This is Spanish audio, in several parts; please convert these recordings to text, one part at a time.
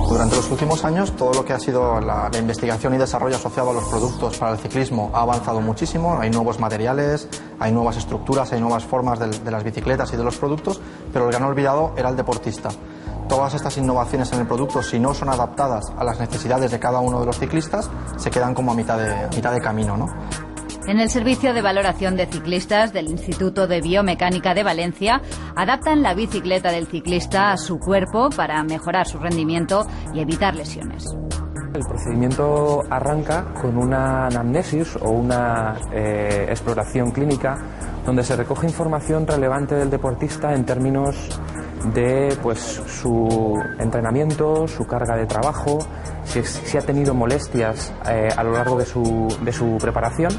Durante los últimos años, todo lo que ha sido la investigación y desarrollo asociado a los productos para el ciclismo ha avanzado muchísimo. Hay nuevos materiales, hay nuevas estructuras, hay nuevas formas de las bicicletas y de los productos, pero el gran olvidado era el deportista. Todas estas innovaciones en el producto, si no son adaptadas a las necesidades de cada uno de los ciclistas, se quedan como a mitad de camino, ¿no? En el Servicio de Valoración de Ciclistas del Instituto de Biomecánica de Valencia adaptan la bicicleta del ciclista a su cuerpo para mejorar su rendimiento y evitar lesiones. El procedimiento arranca con una anamnesis o una exploración clínica donde se recoge información relevante del deportista en términos de su entrenamiento, su carga de trabajo, si ha tenido molestias a lo largo de su preparación.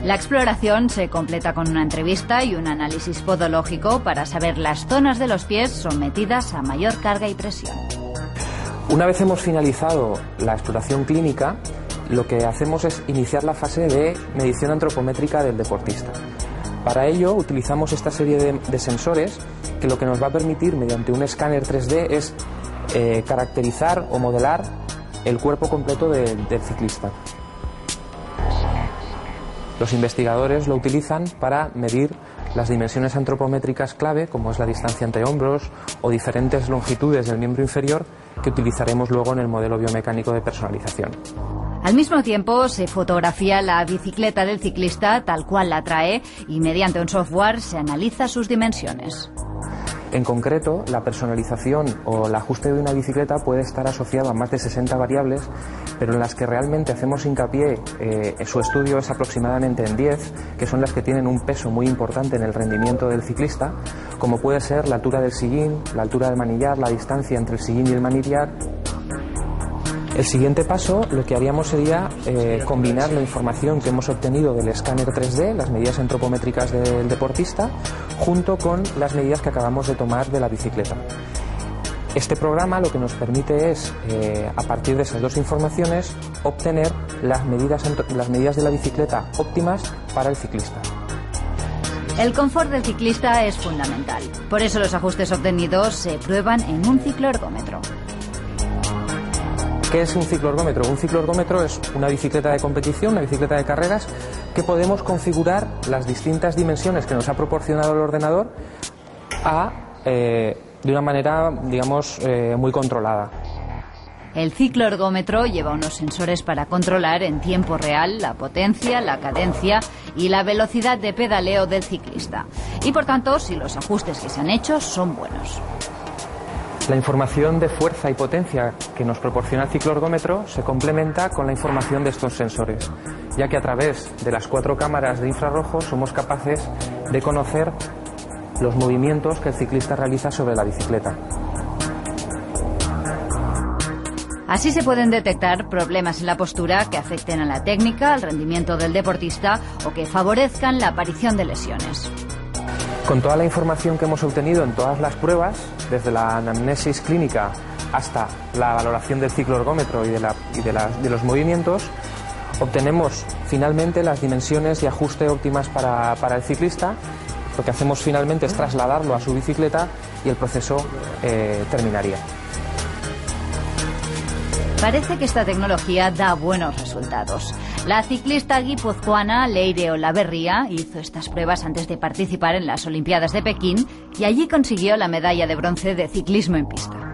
La exploración se completa con una entrevista y un análisis podológico para saber las zonas de los pies sometidas a mayor carga y presión. Una vez hemos finalizado la exploración clínica, lo que hacemos es iniciar la fase de medición antropométrica del deportista. Para ello utilizamos esta serie de sensores que lo que nos va a permitir mediante un escáner 3D es caracterizar o modelar el cuerpo completo del ciclista. Los investigadores lo utilizan para medir las dimensiones antropométricas clave, como es la distancia entre hombros o diferentes longitudes del miembro inferior, que utilizaremos luego en el modelo biomecánico de personalización. Al mismo tiempo, se fotografía la bicicleta del ciclista tal cual la trae y mediante un software se analiza sus dimensiones. En concreto, la personalización o el ajuste de una bicicleta puede estar asociado a más de 60 variables, pero en las que realmente hacemos hincapié, su estudio es aproximadamente en 10, que son las que tienen un peso muy importante en el rendimiento del ciclista, como puede ser la altura del sillín, la altura del manillar, la distancia entre el sillín y el manillar. El siguiente paso, lo que haríamos sería combinar la información que hemos obtenido del escáner 3D, las medidas antropométricas del deportista, junto con las medidas que acabamos de tomar de la bicicleta. Este programa lo que nos permite es, a partir de esas dos informaciones, obtener las medidas de la bicicleta óptimas para el ciclista. El confort del ciclista es fundamental. Por eso los ajustes obtenidos se prueban en un cicloergómetro. ¿Qué es un cicloergómetro? Un cicloergómetro es una bicicleta de competición, una bicicleta de carreras, que podemos configurar las distintas dimensiones que nos ha proporcionado el ordenador de una manera, digamos, muy controlada. El cicloergómetro lleva unos sensores para controlar en tiempo real la potencia, la cadencia y la velocidad de pedaleo del ciclista. Y por tanto, si los ajustes que se han hecho son buenos. La información de fuerza y potencia que nos proporciona el cicloergómetro se complementa con la información de estos sensores, ya que a través de las 4 cámaras de infrarrojo somos capaces de conocer los movimientos que el ciclista realiza sobre la bicicleta. Así se pueden detectar problemas en la postura que afecten a la técnica, al rendimiento del deportista o que favorezcan la aparición de lesiones. Con toda la información que hemos obtenido en todas las pruebas, desde la anamnesis clínica hasta la valoración del cicloergómetro y de los movimientos, obtenemos finalmente las dimensiones de ajuste óptimas para el ciclista. Lo que hacemos finalmente es trasladarlo a su bicicleta y el proceso terminaría. Parece que esta tecnología da buenos resultados. La ciclista guipuzcoana Leire Olaverría hizo estas pruebas antes de participar en las Olimpiadas de Pekín y allí consiguió la medalla de bronce de ciclismo en pista.